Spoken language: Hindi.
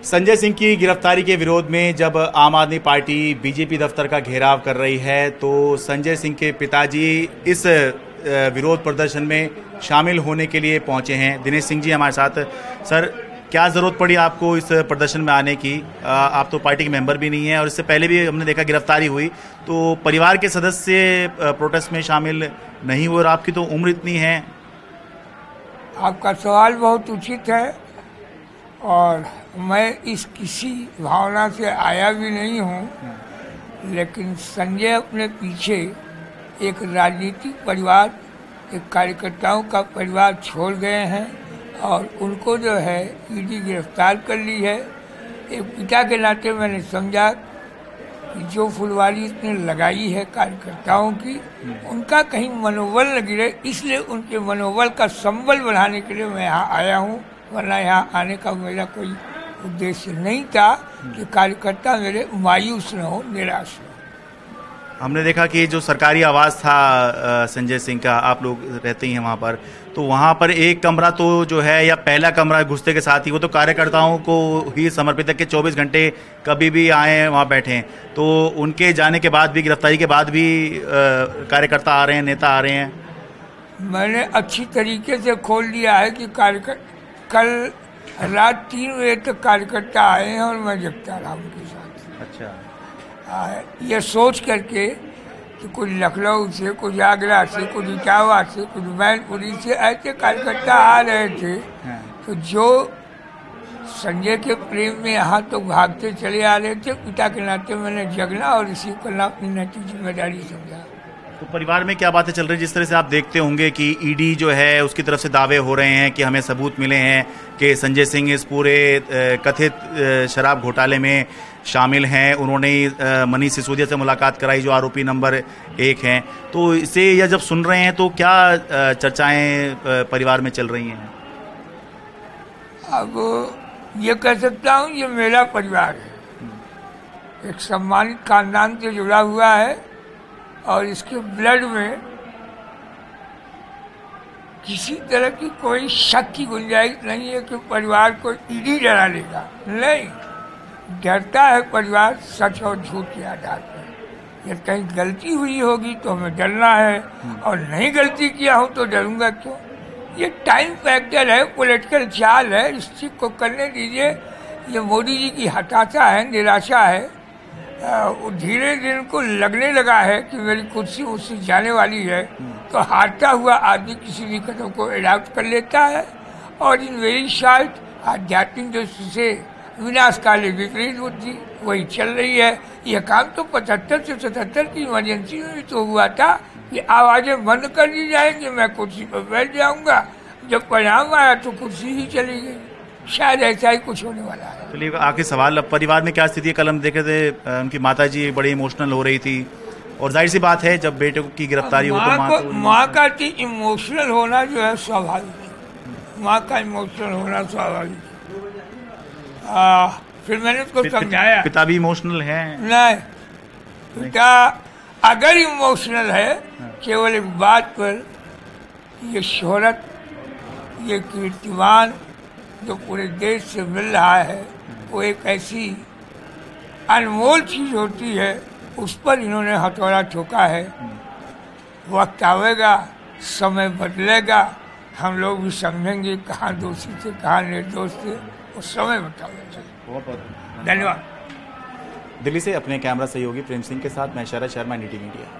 संजय सिंह की गिरफ्तारी के विरोध में जब आम आदमी पार्टी बीजेपी दफ्तर का घेराव कर रही है तो संजय सिंह के पिताजी इस विरोध प्रदर्शन में शामिल होने के लिए पहुंचे हैं। दिनेश सिंह जी हमारे साथ। सर, क्या ज़रूरत पड़ी आपको इस प्रदर्शन में आने की? आप तो पार्टी के मेंबर भी नहीं हैं और इससे पहले भी हमने देखा गिरफ्तारी हुई तो परिवार के सदस्य प्रोटेस्ट में शामिल नहीं हुए और आपकी तो उम्र इतनी है। आपका सवाल बहुत उचित है और मैं इस किसी भावना से आया भी नहीं हूँ, लेकिन संजय अपने पीछे एक राजनीतिक परिवार, एक कार्यकर्ताओं का परिवार छोड़ गए हैं और उनको जो है ईडी गिरफ्तार कर ली है। एक पिता के नाते मैंने समझा कि जो फुलवारी इसने लगाई है कार्यकर्ताओं की, उनका कहीं मनोबल न गिरे, इसलिए उनके मनोबल का संबल बढ़ाने के लिए मैं यहाँ आया हूँ। वरना यहाँ आने का मेरा कोई उद्देश्य नहीं था कि कार्यकर्ता मेरे मायूस न हो, निराश न हो। हमने देखा कि जो सरकारी आवास था संजय सिंह का, आप लोग रहते ही हैं वहाँ पर, तो वहाँ पर एक कमरा तो जो है या पहला कमरा घुसते के साथ ही वो तो कार्यकर्ताओं को ही समर्पित है कि 24 घंटे कभी भी आए वहाँ बैठें। तो उनके जाने के बाद भी, गिरफ्तारी के बाद भी कार्यकर्ता आ रहे हैं, नेता आ रहे हैं। मैंने अच्छी तरीके से खोल दिया है कि कल रात 3 बजे तक कार्यकर्ता आए हैं और मैं जगता रहा उनके साथ। अच्छा। ये सोच करके कि कुछ लखनऊ से, कुछ आगरा से, कुछ इटावा से, कुछ मैनपुरी से ऐसे कार्यकर्ता आ रहे थे। तो जो संजय के प्रेम में यहाँ तो भागते चले आ रहे थे, पिता के नाते मैंने जगना और इसी करना अपनी नैतिक जिम्मेदारी समझा। तो परिवार में क्या बातें चल रही है? जिस तरह से आप देखते होंगे कि ईडी जो है उसकी तरफ से दावे हो रहे हैं कि हमें सबूत मिले हैं कि संजय सिंह इस पूरे कथित शराब घोटाले में शामिल हैं। उन्होंने मनीष सिसोदिया से मुलाकात कराई जो आरोपी नंबर 1 हैं। तो इसे या जब सुन रहे हैं तो क्या चर्चाएं परिवार में चल रही हैं? अब ये कह सकता हूँ ये मेरा परिवार है, एक सम्मानित खानदान से जुड़ा हुआ है और इसके ब्लड में किसी तरह की कोई शक की गुंजाइश नहीं है कि परिवार को ईडी डरा लेगा। नहीं, डरता है परिवार सच और झूठ के आधार पर। यदि कहीं गलती हुई होगी तो हमें डरना है और नहीं गलती किया हो तो डरूंगा क्यों? ये टाइम फैक्टर है, पॉलिटिकल चाल है, इस चीज को करने दीजिए। ये मोदी जी की हताशा है, निराशा है। धीरे धीरे को लगने लगा है कि मेरी कुर्सी उससे जाने वाली है, तो हारता हुआ आदमी किसी भी कदम को एडॉप्ट कर लेता है और इन वेरी शार्ट आध्यात्मिक दृष्टि से विनाशकाली विपरीत बुद्धि वही चल रही है। यह काम तो 75 से 77 की इमरजेंसी में भी तो हुआ था कि आवाजें बंद कर दी जाएंगी, मैं कुर्सी पर बैठ जाऊंगा। जब परिणाम आया तो कुर्सी ही चली गई। शायद ऐसा ही कुछ होने वाला है। चलिए, आखिर सवाल, अब परिवार में क्या स्थिति है? कल हम देखे थे उनकी माताजी बड़ी इमोशनल हो रही थी और जाहिर सी बात है जब बेटे की गिरफ्तारी हो तो माँ का इमोशनल होना जो है स्वाभाविक है। माँ का इमोशनल होना स्वाभाविक है। फिर मैंने उसको समझाया। पिता भी इमोशनल है? नहीं, पिता अगर इमोशनल है केवल एक बात पर, ये शोहरत, ये कीर्तिमान जो पूरे देश से मिल रहा है वो एक ऐसी अनमोल चीज होती है, उस पर इन्होंने हथौड़ा ठोका है। वक्त आवेगा, समय बदलेगा, हम लोग भी समझेंगे कहाँ दोषी थे कहाँ निर्दोष थे, वो समय बतावेगा। बहुत बहुत धन्यवाद। दिल्ली से अपने कैमरा सहयोगी प्रेम सिंह के साथ मैं शरद शर्मा, NDTV इंडिया।